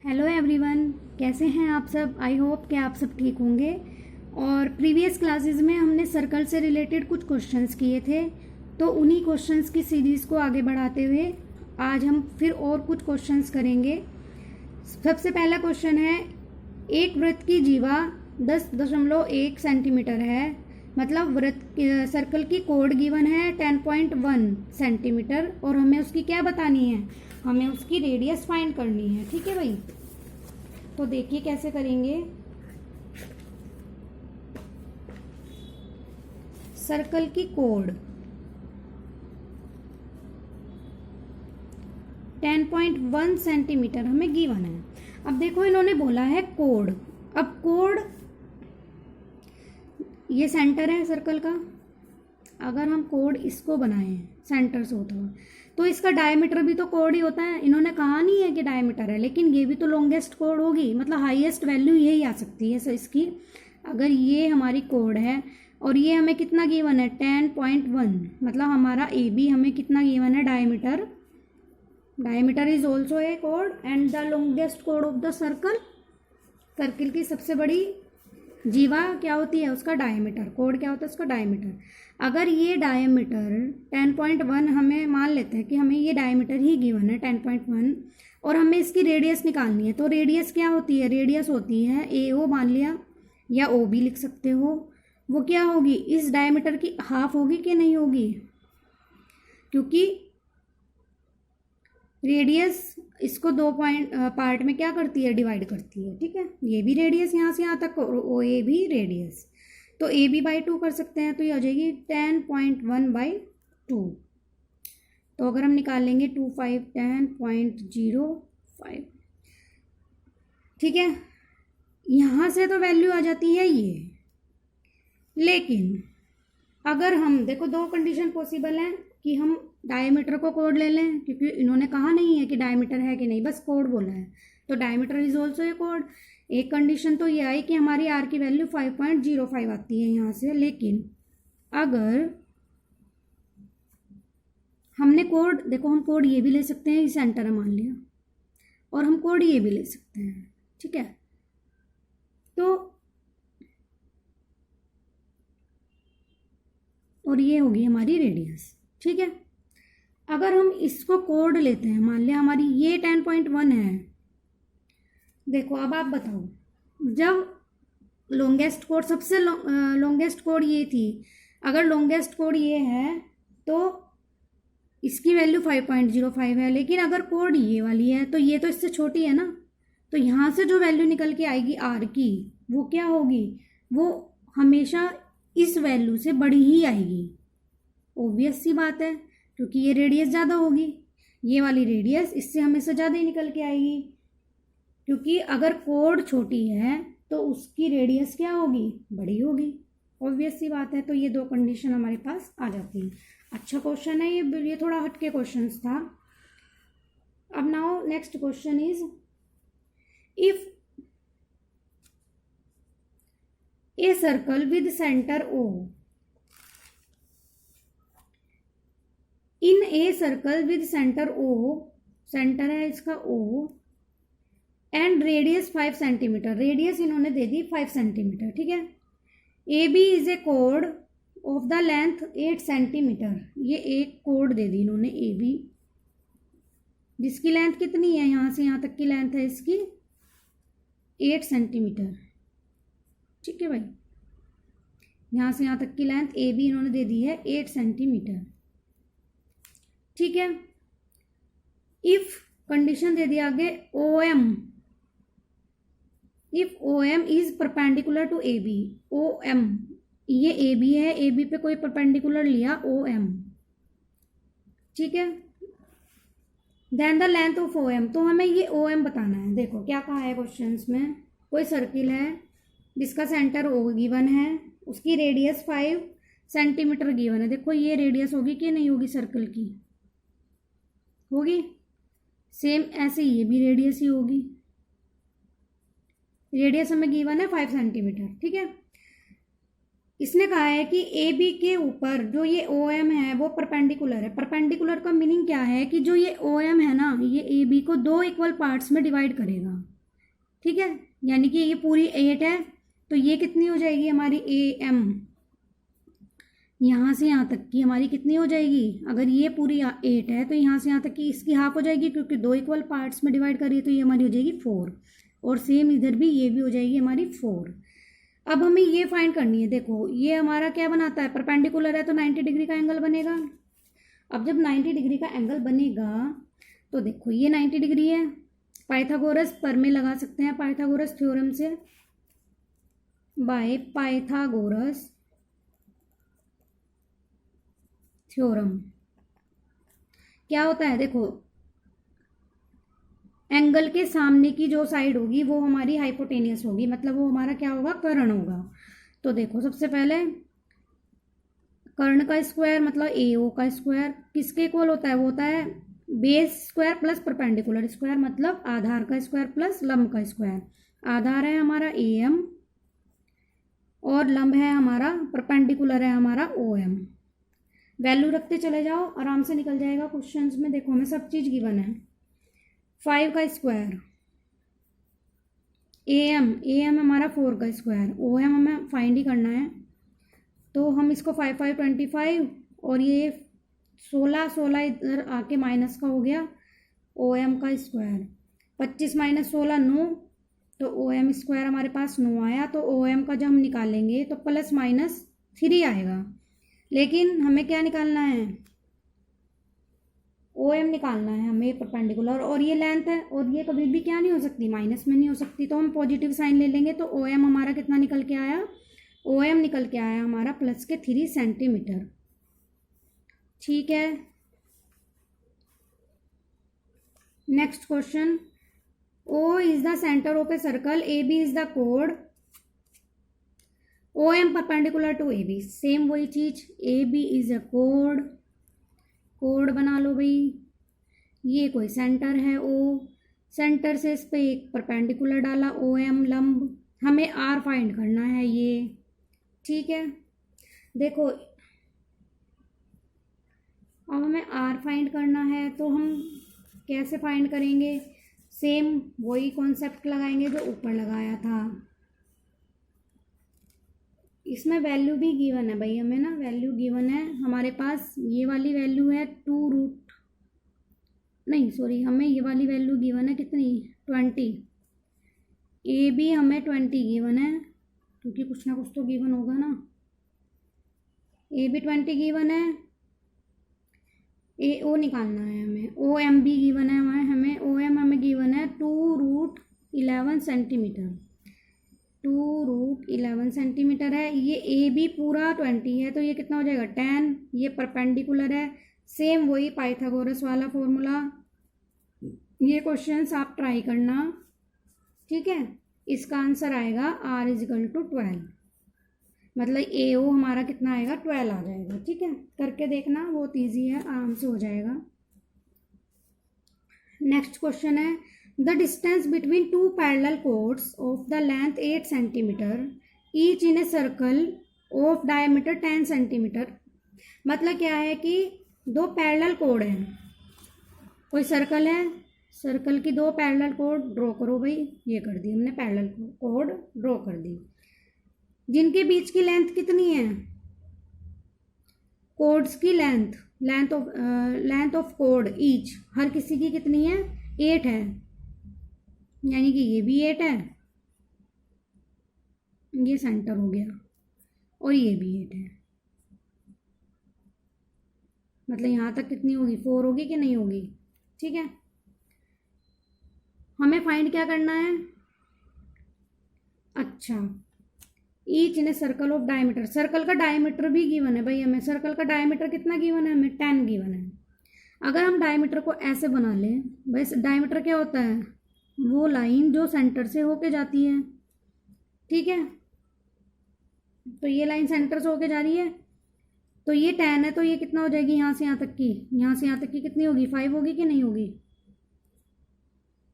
Hello everyone, कैसे हैं आप सब। आई होप कि आप सब ठीक होंगे। और प्रीवियस क्लासेस में हमने सर्कल से रिलेटेड कुछ क्वेश्चंस किए थे, तो उन्हीं क्वेश्चंस की सीरीज़ को आगे बढ़ाते हुए आज हम फिर और कुछ क्वेश्चंस करेंगे। सबसे पहला क्वेश्चन है, एक वृत्त की जीवा 10.1 सेंटीमीटर है, मतलब वृत्त सर्कल की कोड गिवन है 10.1 सेंटीमीटर और हमें उसकी क्या बतानी है, हमें उसकी रेडियस फाइंड करनी है। ठीक है भाई, तो देखिए कैसे करेंगे। सर्कल की कोड 10.1 सेंटीमीटर हमें गिवन है। अब देखो इन्होंने बोला है कोड। अब कोड, ये सेंटर है सर्कल का। अगर हम कोड इसको बनाएं सेंटर से होता हुआ, तो इसका डायमीटर भी तो कोड ही होता है। इन्होंने कहा नहीं है कि डायमीटर है, लेकिन ये भी तो लॉन्गेस्ट कोड होगी, मतलब हाईएस्ट वैल्यू यही आ सकती है। सो इसकी, अगर ये हमारी कोड है और ये हमें कितना गिवन है 10.1, मतलब हमारा ए बी हमें कितना गिवन है diameter. Diameter is also a code and the longest code of the circle. Circle की सबसे बड़ी जीवा क्या होती है, उसका डायमीटर। कोड क्या होता है, उसका डायमीटर। अगर ये डायमीटर 10.1 हमें मान लेते हैं कि हमें ये डायमीटर ही गिवन है 10.1 और हमें इसकी रेडियस निकालनी है, तो रेडियस क्या होती है, रेडियस होती है ए ओ मान लिया, या ओ बी लिख सकते हो। वो क्या होगी, इस डायमीटर की हाफ होगी कि नहीं होगी, क्योंकि रेडियस इसको दो पार्ट में क्या करती है, डिवाइड करती है। ठीक है, ये भी रेडियस यहाँ से यहाँ तक और ओ ए भी रेडियस, तो ए बी बाई 2 कर सकते हैं, तो ये हो जाएगी 10.1/2। तो अगर हम निकाल लेंगे 2 5 10.05। ठीक है, यहाँ से तो वैल्यू आ जाती है ये। लेकिन अगर हम देखो, दो कंडीशन पॉसिबल हैं कि हम डायमीटर को कोड ले लें, क्योंकि इन्होंने कहा नहीं है कि डायमीटर है कि नहीं, बस कोड बोला है, तो diameter is also a code. एक कंडीशन तो ये आई कि हमारी आर की वैल्यू 5.05 आती है यहाँ से। लेकिन अगर हमने कोड, देखो हम कोड ये भी ले सकते हैं, सेंटर है मान लिया, और हम कोड ये भी ले सकते हैं। ठीक है, तो और ये होगी हमारी रेडियस। ठीक है, अगर हम इसको कोड लेते हैं, मान लिया हमारी ये 10.1 है। देखो अब आप बताओ, जब लॉन्गेस्ट कोड, सबसे लॉन्गेस्ट कोड ये थी, अगर लॉन्गेस्ट कोड ये है तो इसकी वैल्यू 5.05 है, लेकिन अगर कोड ये वाली है तो ये तो इससे छोटी है ना, तो यहाँ से जो वैल्यू निकल के आएगी आर की, वो क्या होगी, वो हमेशा इस वैल्यू से बड़ी ही आएगी। ऑब्वियस सी बात है, क्योंकि ये रेडियस ज़्यादा होगी, ये वाली रेडियस इससे हमेशा ज़्यादा ही निकल के आएगी, क्योंकि अगर कोड छोटी है तो उसकी रेडियस क्या होगी, बड़ी होगी। ऑब्वियस सी बात है। तो ये दो कंडीशन हमारे पास आ जाती हैं। अच्छा क्वेश्चन है ये थोड़ा हटके क्वेश्चन था। अब now next question is, if a circle with centre O, in a circle with centre O, centre है इसका O, and radius 5 centimetre, radius इन्होंने दे दी 5 सेंटीमीटर। ठीक है, ए बी इज ए कोड ऑफ द लेंथ 8 सेंटीमीटर, ये एक कोड दे दी इन्होंने ए बी, जिसकी लेंथ कितनी है, यहाँ से यहाँ तक की लेंथ है इसकी 8 सेंटीमीटर। ठीक है भाई, यहाँ से यहाँ तक की लेंथ ए बी इन्होंने दे दी है 8 सेंटीमीटर। ठीक है, इफ कंडीशन दे दिया आगे O M, if O M is perpendicular to A B, O M, ये ए बी है, ए बी पे कोई परपेंडिकुलर लिया ओ एम। ठीक है, then the length of O M, तो हमें ये ओ एम बताना है। देखो क्या कहा है क्वेश्चंस में, कोई सर्किल है जिसका सेंटर ओ गिवन है, उसकी रेडियस 5 सेंटीमीटर गिवन है। देखो ये रेडियस होगी कि नहीं होगी, सर्कल की होगी, सेम ऐसे ये भी रेडियस ही होगी। रेडियस हमें गिवन है 5 सेंटीमीटर। ठीक है, इसने कहा है कि ए बी के ऊपर जो ये ओ एम है वो परपेंडिकुलर है। परपेंडिकुलर का मीनिंग क्या है कि जो ये ओ एम है ना, ये ए बी को दो इक्वल पार्ट्स में डिवाइड करेगा। ठीक है, यानी कि ये पूरी 8 है, तो ये कितनी हो जाएगी हमारी AM, यहाँ से यहाँ तक की हमारी कितनी हो जाएगी, अगर ये पूरी 8 है तो यहाँ से यहाँ तक की इसकी हाफ हो जाएगी, क्योंकि 2 इक्वल पार्ट्स में डिवाइड करिए तो ये हमारी हो जाएगी 4, और सेम इधर भी ये भी हो जाएगी हमारी 4। अब हमें ये फाइंड करनी है, देखो ये हमारा क्या बनाता है, परपेंडिकुलर है तो 90 डिग्री का एंगल बनेगा। अब जब 90 डिग्री का एंगल बनेगा तो देखो ये 90 डिग्री है, पाइथागोरस पर में लगा सकते हैं पाइथागोरस थ्योरम से, बाय पाइथागोरस थ्योरम। क्या होता है, देखो एंगल के सामने की जो साइड होगी वो हमारी हाइपोटेनियस होगी, मतलब वो हमारा क्या होगा, कर्ण होगा। तो देखो सबसे पहले कर्ण का स्क्वायर मतलब AO का स्क्वायर किसके इक्वल होता है, वो होता है base square plus perpendicular square, मतलब आधार का स्क्वायर प्लस लंब का स्क्वायर। आधार है हमारा AM और लंब है हमारा, परपेंडिकुलर है हमारा OM। वैल्यू रखते चले जाओ, आराम से निकल जाएगा क्वेश्चंस में। देखो हमें सब चीज़ गिवन है, 5 का स्क्वायर, AM हमारा 4 का स्क्वायर, OM हमें फाइंड ही करना है, तो हम इसको 5 5 25 और ये 16 16 इधर आके माइनस का हो गया, OM का स्क्वायर 25 माइनस 16 9, तो OM स्क्वायर हमारे पास 9 आया। तो OM का जब हम निकालेंगे तो प्लस माइनस 3 आएगा, लेकिन हमें क्या निकालना है, OM निकालना है हमें परपेंडिकुलर, और ये लेंथ है और ये कभी भी क्या नहीं हो सकती, माइनस में नहीं हो सकती, तो हम पॉजिटिव साइन ले लेंगे। तो OM हमारा कितना निकल के आया, OM निकल के आया हमारा प्लस के 3 सेंटीमीटर। ठीक है, next question, O is the centre of a circle, AB is the कोड, OM perpendicular to AB, same वही चीज, AB इज अ कोड, कोड बना लो भाई। ये कोई सेंटर है O, सेंटर से इस पे एक परपेंडिकुलर डाला OM लंब, हमें R फाइंड करना है ये। ठीक है, देखो अब हमें R फाइंड करना है तो हम कैसे फाइंड करेंगे, सेम वही कॉन्सेप्ट लगाएंगे जो ऊपर लगाया था। इसमें वैल्यू भी गिवन है भाई, हमें ना वैल्यू गिवन है हमारे पास, ये वाली वैल्यू है 2 रूट, नहीं सॉरी, हमें ये वाली वैल्यू गिवन है कितनी, 20, AB हमें 20 गिवन है, क्योंकि कुछ ना कुछ तो गिवन होगा ना, AB 20 गिवन है, AO निकालना है हमें, OM भी गिवन है हमें, OM हमें गिवन है 2 रूट 11 सेंटीमीटर, 2 रूट 11 सेंटीमीटर है। ये AB पूरा 20 है तो ये कितना हो जाएगा 10, ये परपेंडिकुलर है, सेम वही पाइथागोरस वाला फॉर्मूला। ये क्वेश्चंस आप ट्राई करना, ठीक है। इसका आंसर आएगा R इजिकल टू 12, मतलब AO हमारा कितना आएगा 12 आ जाएगा। ठीक है, करके देखना, बहुत ईजी है, आराम से हो जाएगा। नेक्स्ट क्वेश्चन है, the distance between 2 parallel codes of the length 8 centimetre each in a circle of diameter 10 centimetre. मतलब क्या है कि 2 पैरेलल कोड हैं, कोई सर्कल है, सर्कल की 2 पैरेलल कोड ड्रॉ करो भाई, ये कर दी हमने पैरेलल कोड ड्रॉ कर दी, जिनके बीच की लेंथ कितनी है, कोड्स की लेंथ ऑफ कोड ईच, हर किसी की कितनी है 8 है, यानी कि ये भी 8 है, ये सेंटर हो गया, और ये भी 8 है, मतलब यहाँ तक कितनी होगी 4 होगी कि नहीं होगी। ठीक है, हमें फाइंड क्या करना है, अच्छा each in a circle of diameter, circle का डायमीटर भी गिवन है भाई हमें, सर्कल का डायमीटर कितना गिवन है हमें 10 गिवन है। अगर हम डायमीटर को ऐसे बना लें, भाई डायमीटर क्या होता है, वो लाइन जो सेंटर से होके जाती है। ठीक है, तो ये लाइन सेंटर से होके जा रही है, तो ये 10 है, तो ये कितना हो जाएगी यहाँ से यहाँ तक की, यहाँ से यहाँ तक की कितनी होगी 5 होगी कि नहीं होगी।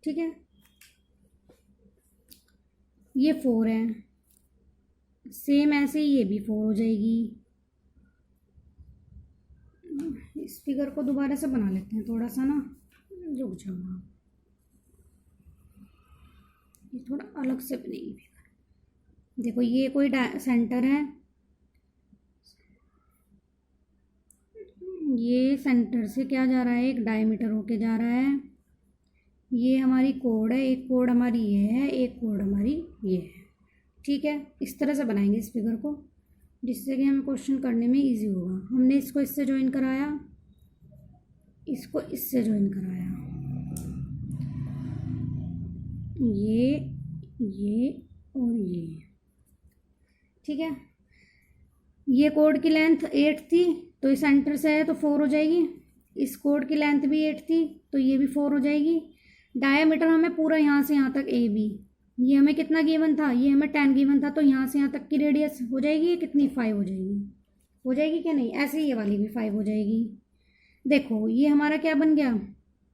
ठीक है, ये 4 है, सेम ऐसे ही ये भी 4 हो जाएगी। इस फिगर को दोबारा से बना लेते हैं थोड़ा सा ना, रुक जाओ, ये थोड़ा अलग से बनेगी फिगर। देखो ये कोई सेंटर है, ये सेंटर से क्या जा रहा है, एक डायमीटर होके जा रहा है। ये हमारी कोड है, एक कोड हमारी ये है, एक कोड हमारी ये है। ठीक है, इस तरह से बनाएंगे इस फिगर को, जिससे कि हमें क्वेश्चन करने में इजी होगा। हमने इसको इससे ज्वाइन कराया, इसको इससे ज्वाइन कराया, ये और ये। ठीक है, ये कोड की लेंथ 8 थी, तो इस सेंटर से है तो 4 हो जाएगी। इस कोड की लेंथ भी 8 थी, तो ये भी 4 हो जाएगी। डायमीटर हमें पूरा यहाँ से यहाँ तक ए बी, ये हमें कितना गिवन था, ये हमें 10 गिवन था, तो यहाँ से यहाँ तक की रेडियस हो जाएगी कितनी, 5 हो जाएगी। हो जाएगी क्या नहीं, ऐसे ही ये वाली भी 5 हो जाएगी। देखो ये हमारा क्या बन गया,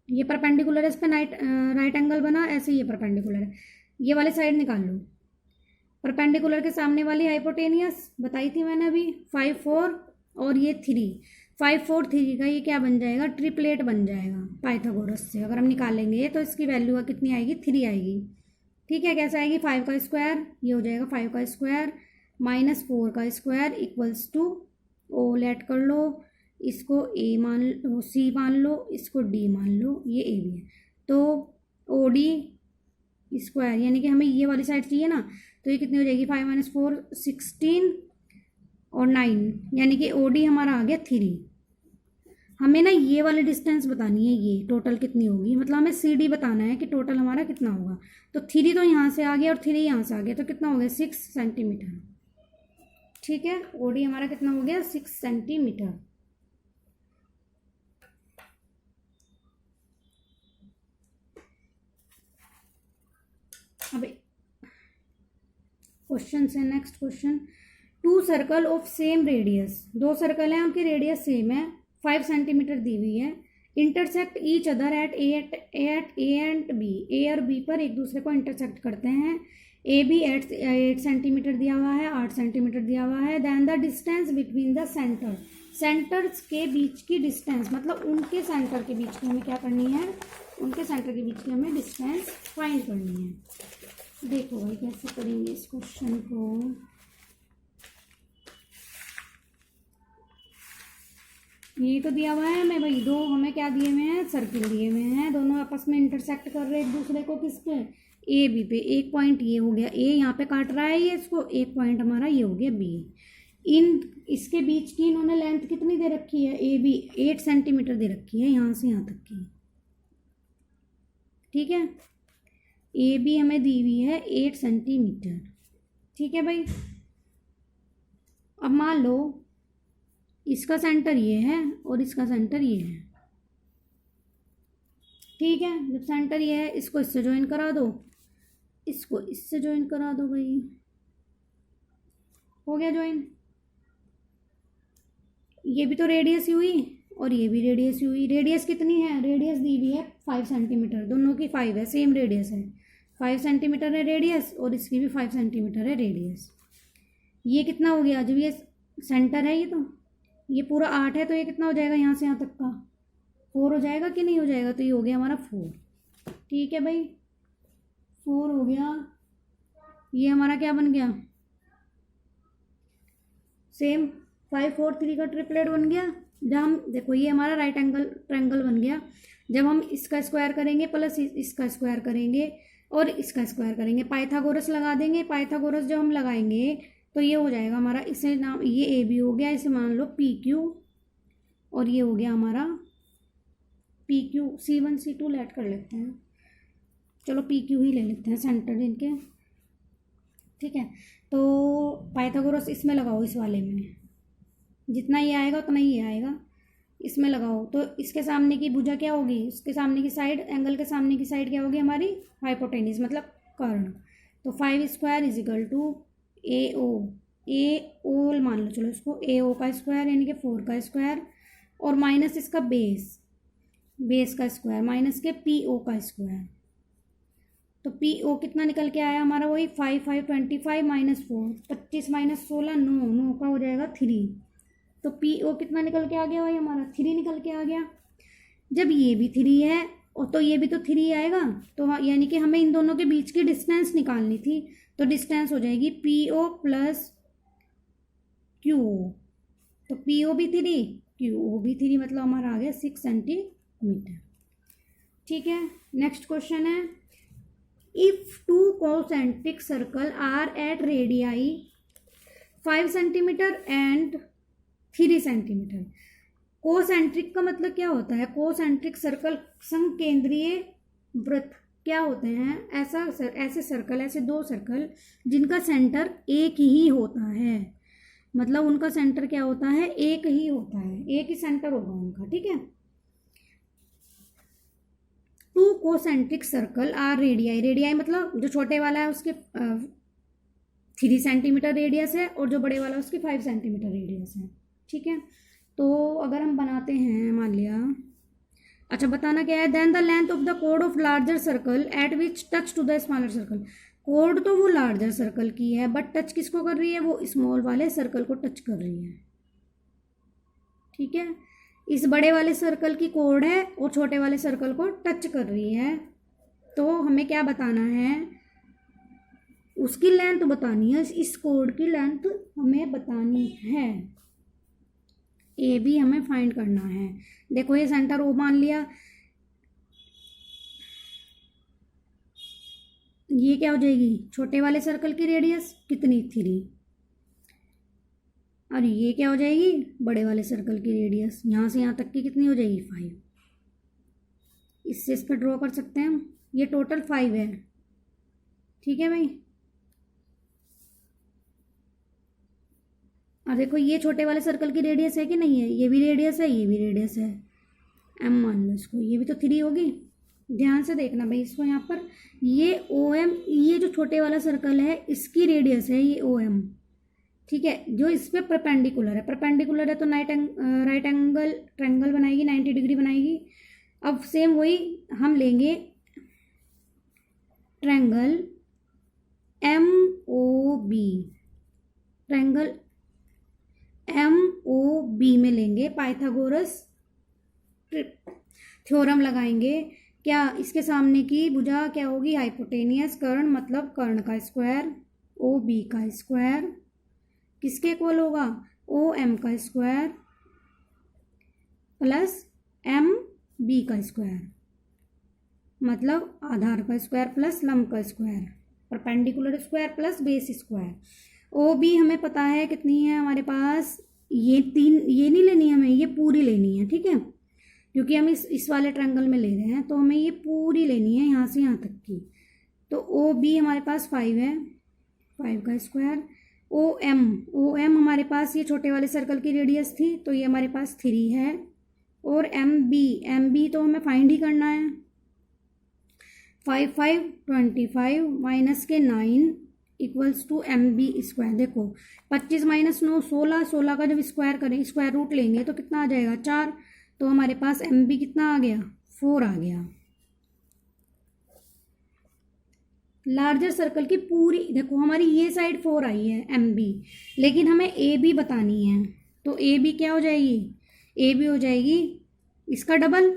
ये परपेंडिकुलर है, इस पर राइट एंगल बना, ऐसे ही ये परपेंडिकुलर है। ये वाली साइड निकाल लो, परपेंडिकुलर के सामने वाली हाइपोटेनियस बताई थी मैंने अभी, 5 4 और ये 3, 5 4 3 का ये क्या बन जाएगा, ट्रिपलेट बन जाएगा पाइथागोरस से। अगर हम निकालेंगे तो इसकी वैल्यू कितनी आएगी, 3 आएगी। ठीक है, कैसे आएगी, 5 का स्क्वायर, ये हो जाएगा 5 का स्क्वायर माइनस 4 का स्क्वायर इक्वल्स टू, ओ लेट कर लो, इसको ए मान लो, सी मान लो, इसको डी मान लो, ये ए भी है, तो ओ डी स्क्वायर, यानी कि हमें ये वाली साइड चाहिए ना, तो ये कितनी हो जाएगी, 5 - 4 16 और 9, यानी कि ओ डी हमारा आ गया 3। हमें ना ये वाली डिस्टेंस बतानी है, ये टोटल कितनी होगी, मतलब हमें सी डी बताना है कि टोटल हमारा कितना होगा। तो 3 तो यहाँ से आ गया और 3 यहाँ से आ गया, तो कितना हो गया, 6 सेंटीमीटर। ठीक है, ओ डी हमारा कितना हो गया, 6 सेंटीमीटर। अब क्वेश्चन से next question, 2 circle of same radius, 2 circle हैं उनकी रेडियस सेम है, 5 सेंटीमीटर दी हुई है, intersect each other at A and B, A और बी पर एक दूसरे को इंटरसेक्ट करते हैं। ए बी 8 सेंटीमीटर दिया हुआ है, 8 सेंटीमीटर दिया हुआ है। Then the distance between the centre, centres के बीच की डिस्टेंस, मतलब उनके सेंटर के बीच की हमें क्या करनी है, उनके सेंटर के बीच की हमें डिस्टेंस फाइंड करनी है। देखो भाई कैसे करेंगे इस क्वेश्चन को, ये तो दिया हुआ है हमें भाई, 2 हमें क्या दिए हुए हैं, सर्किल दिए हुए हैं, दोनों आपस में इंटरसेक्ट कर रहे हैं एक दूसरे को, किस पे, ए बी पे। एक पॉइंट ये हो गया, ए यहाँ पे काट रहा है ये इसको, एक पॉइंट हमारा ये हो गया बी। इसके बीच की इन्होंने लेंथ कितनी दे रखी है, ए बी 8 सेंटीमीटर दे रखी है, यहाँ से यहाँ तक की। ठीक है, ए बी हमें दी हुई है 8 सेंटीमीटर। ठीक है भाई, अब मान लो इसका सेंटर ये है और इसका सेंटर ये है। ठीक है, जब सेंटर ये है, इसको इससे ज्वाइन करा दो, इसको इससे ज्वाइन करा दो भाई, हो गया ज्वाइन। ये भी तो रेडियस ही हुई और ये भी रेडियस ही हुई। रेडियस कितनी है, रेडियस दी हुई है 5 सेंटीमीटर, दोनों की 5 है, सेम रेडियस है, 5 सेंटीमीटर है रेडियस और इसकी भी 5 सेंटीमीटर है रेडियस। ये कितना हो गया, जब ये सेंटर है, ये पूरा 8 है, तो ये कितना हो जाएगा, यहाँ से यहाँ तक का 4 हो जाएगा कि नहीं हो जाएगा, तो ये हो गया हमारा 4। ठीक है भाई, 4 हो गया। ये हमारा क्या बन गया, सेम 5 4 3 का ट्रिपलेट बन गया। जब हम देखो ये हमारा राइट एंगल ट्रायंगल बन गया, जब हम इसका स्क्वायर करेंगे प्लस इसका स्क्वायर करेंगे और इसका स्क्वायर करेंगे, पाइथागोरस लगा देंगे। पाइथागोरस जब हम लगाएंगे तो ये हो जाएगा हमारा, इसे नाम, ये ए बी हो गया, इसे मान लो पी क्यू, और ये हो गया हमारा P Q, C1 C2 late कर लेते हैं, चलो पी क्यू ही ले लेते हैं सेंटर इनके। ठीक है, तो पाइथागोरस इसमें लगाओ, इस वाले में जितना ये आएगा उतना ही आएगा, इसमें लगाओ। तो इसके सामने की भुजा क्या होगी, उसके सामने की साइड, एंगल के सामने की साइड क्या होगी हमारी, हाइपोटेनिस मतलब कर्ण। तो 5 स्क्वायर इज इक्वल टू ए ओ मान लो, चलो इसको ए ओ का स्क्वायर यानी कि 4 का स्क्वायर, और माइनस इसका बेस का स्क्वायर, माइनस के पी ओ का स्क्वायर। तो पी ओ कितना निकल के आया हमारा, वही 5 5 25 माइनस 4 25 माइनस 16 9 का हो जाएगा 3। तो पी ओ कितना निकल के आ गया भाई हमारा, 3 निकल के आ गया। जब ये भी 3 है और तो ये भी तो 3 आएगा, तो यानी कि हमें इन दोनों के बीच की डिस्टेंस निकालनी थी, तो डिस्टेंस हो जाएगी PO प्लस QO। तो PO भी 3, QO भी 3, मतलब हमारा आ गया 6 सेंटीमीटर। ठीक है, नेक्स्ट क्वेश्चन है, if two concentric circle are at radii 5 centimetre and 3 centimetre. Concentric का मतलब क्या होता है? कोसेंट्रिक सर्कल, समकेंद्रीय वृत्त क्या होते हैं? ऐसे सर्कल, ऐसे दो सर्कल जिनका सेंटर एक ही होता है, मतलब उनका सेंटर क्या होता है? एक ही होता है, एक ही सेंटर होगा उनका। ठीक है, two concentric circle are radii, radii मतलब जो छोटे वाला है उसके 3 सेंटीमीटर रेडियस है और जो बड़े वाला है उसकी 5 सेंटीमीटर रेडियस है। ठीक है, तो अगर हम बनाते हैं, मान लिया, अच्छा बताना क्या है, then the length of the कोड of larger circle at which touch to the smaller circle. कोड तो वो लार्जर सर्कल की है, बट टच किसको कर रही है? वो स्मॉल वाले सर्कल को टच कर रही है। ठीक है, इस बड़े वाले सर्कल की कोड है और छोटे वाले सर्कल को टच कर रही है, तो हमें क्या बताना है? उसकी लेंथ बतानी है, इस कोड की लेंथ हमें बतानी है। ए भी हमें फाइंड करना है। देखो ये सेंटर ओ मान लिया, ये क्या हो जाएगी? छोटे वाले सर्कल की रेडियस कितनी? 3। और ये क्या हो जाएगी? बड़े वाले सर्कल की रेडियस, यहाँ से यहाँ तक की कितनी हो जाएगी? 5। इससे इस पर ड्रॉ कर सकते हैं हम, ये टोटल 5 है। ठीक है भाई, और देखो ये छोटे वाले सर्कल की रेडियस है कि नहीं है? ये भी रेडियस है, ये भी रेडियस है, M मान लो इसको, ये भी तो 3 होगी। ध्यान से देखना भाई इसको, यहाँ पर ये OM, ये जो छोटे वाला सर्कल है इसकी रेडियस है ये OM। ठीक है, जो इस पे परपेंडिकुलर है, परपेंडिकुलर है तो राइट एंगल ट्रायंगल बनाएगी, 90 डिग्री बनाएगी। अब सेम वही हम लेंगे ट्रायंगल MOB, ट्रायंगल MOB में लेंगे पाइथागोरस थ्योरम लगाएंगे। क्या? इसके सामने की भुजा क्या होगी? हाइपोटेनियस। कर्ण मतलब कर्ण का स्क्वायर, OB का स्क्वायर किसके इक्वल होगा? OM का स्क्वायर प्लस MB का स्क्वायर, मतलब आधार का स्क्वायर प्लस लंब का square, perpendicular square plus base square. OB हमें पता है कितनी है हमारे पास, ये 3, ये नहीं लेनी है हमें, ये पूरी लेनी है। ठीक है, क्योंकि हम इस वाले ट्रायंगल में ले रहे हैं, तो हमें ये पूरी लेनी है यहाँ से यहाँ तक की। तो OB हमारे पास 5 है, 5 का स्क्वायर। OM हमारे पास ये छोटे वाले सर्कल की रेडियस थी, तो ये हमारे पास 3 है। और MB तो हमें फाइंड ही करना है। 5 5 25 माइनस के 9 इक्वल्स टू MB स्क्वायर। देखो 25 माइनस 9 16, 16 का जब स्क्वायर करें, स्क्वायर रूट लेंगे तो कितना आ जाएगा? 4। तो हमारे पास MB कितना आ गया? 4 आ गया। लार्जर सर्कल की पूरी, देखो हमारी ये साइड 4 आई है MB, लेकिन हमें AB बतानी है, तो AB क्या हो जाएगी? AB हो जाएगी इसका डबल,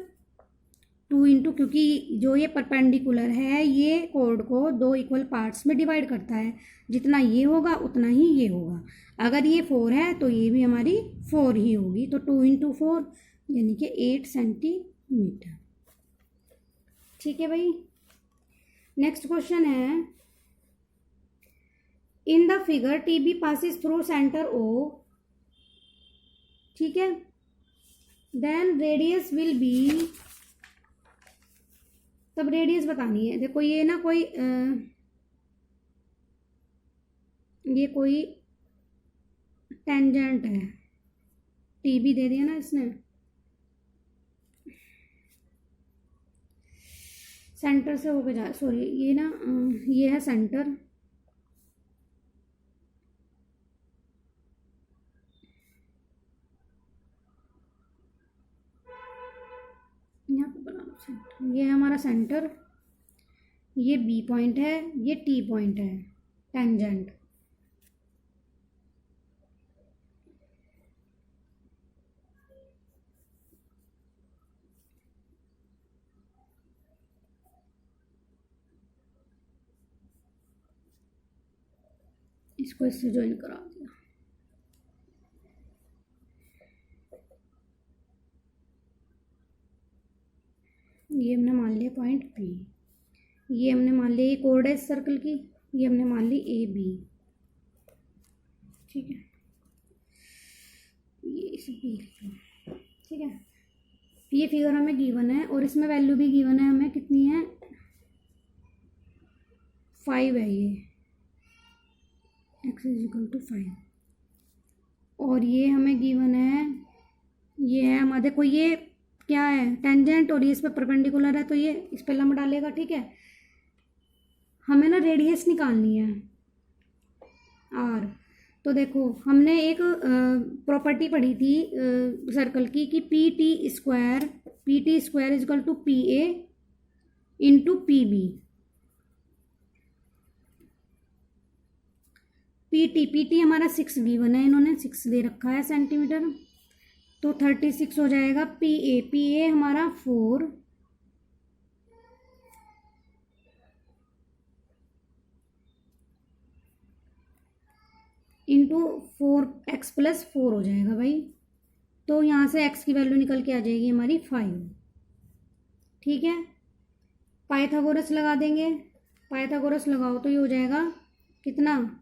2 इंटू, क्योंकि जो ये परपेंडिकुलर है ये कोड को 2 इक्वल पार्ट्स में डिवाइड करता है, जितना ये होगा उतना ही ये होगा। अगर ये 4 है तो ये भी हमारी 4 ही होगी, तो 2 इंटू 4 यानी कि 8 सेंटीमीटर। ठीक है भाई, नेक्स्ट क्वेश्चन है, in the figure TB passes through centre O। ठीक है, देन रेडियस विल बी, तब रेडियस बतानी है। देखो ये ना कोई ये कोई टेंजेंट है, TB दे दिया ना इसने, सेंटर से होके जा, सॉरी ये ना ये है सेंटर, यहाँ पे बना लो सेंटर, ये है हमारा सेंटर, ये B पॉइंट है, ये T पॉइंट है, टेंजेंट। इसको इससे ज्वाइन करा दिया। ये हमने मान लिया पॉइंट पी, ये हमने मान लिया ये कोड है इस सर्कल की, ये हमने मान ली ए बी। ठीक है, ये इस बी, ठीक है। ये फिगर हमें गिवन है और इसमें वैल्यू भी गिवन है हमें, कितनी है 5 है ये, x = 5। और ये हमें गिवन है, ये है हमारे, देखो ये क्या है टेंजेंट और ये इस पर परपेंडिकुलर है, तो ये इस पर लंब डालेगा। ठीक है, हमें ना रेडियस निकालनी है आर। तो देखो हमने एक प्रॉपर्टी पढ़ी थी सर्कल की कि P T square = P A into P B. P T हमारा 6 गिवन है, इन्होंने 6 दे रखा है सेंटीमीटर, तो 36 हो जाएगा। पी ए हमारा 4 इंटू 4x + 4 हो जाएगा भाई। तो यहाँ से x की वैल्यू निकल के आ जाएगी हमारी 5। ठीक है, पाइथागोरस लगा देंगे, पाइथागोरस लगाओ तो ये हो जाएगा कितना,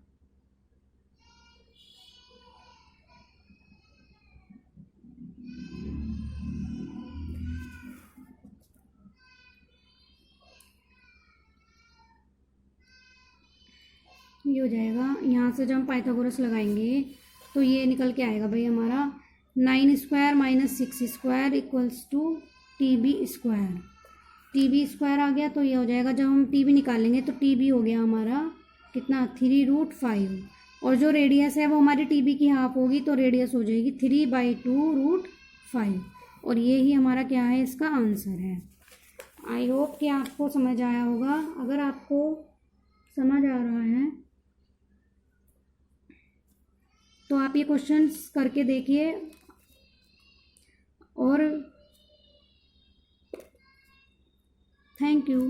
ये हो जाएगा। यहाँ से जब हम पाइथागोरस लगाएंगे तो ये निकल के आएगा भाई हमारा 9² - 6² = TB²। TB² आ गया, तो ये हो जाएगा, जब हम TB निकालेंगे तो TB हो गया हमारा कितना 3√5, और जो रेडियस है वो हमारी TB की हाफ होगी, तो रेडियस हो जाएगी 3/2√5। और ये ही हमारा क्या है, इसका आंसर है। आई होप कि आपको समझ आया होगा। अगर आपको समझ आ रहा है तो आप ये क्वेश्चंस करके देखिए, और थैंक यू।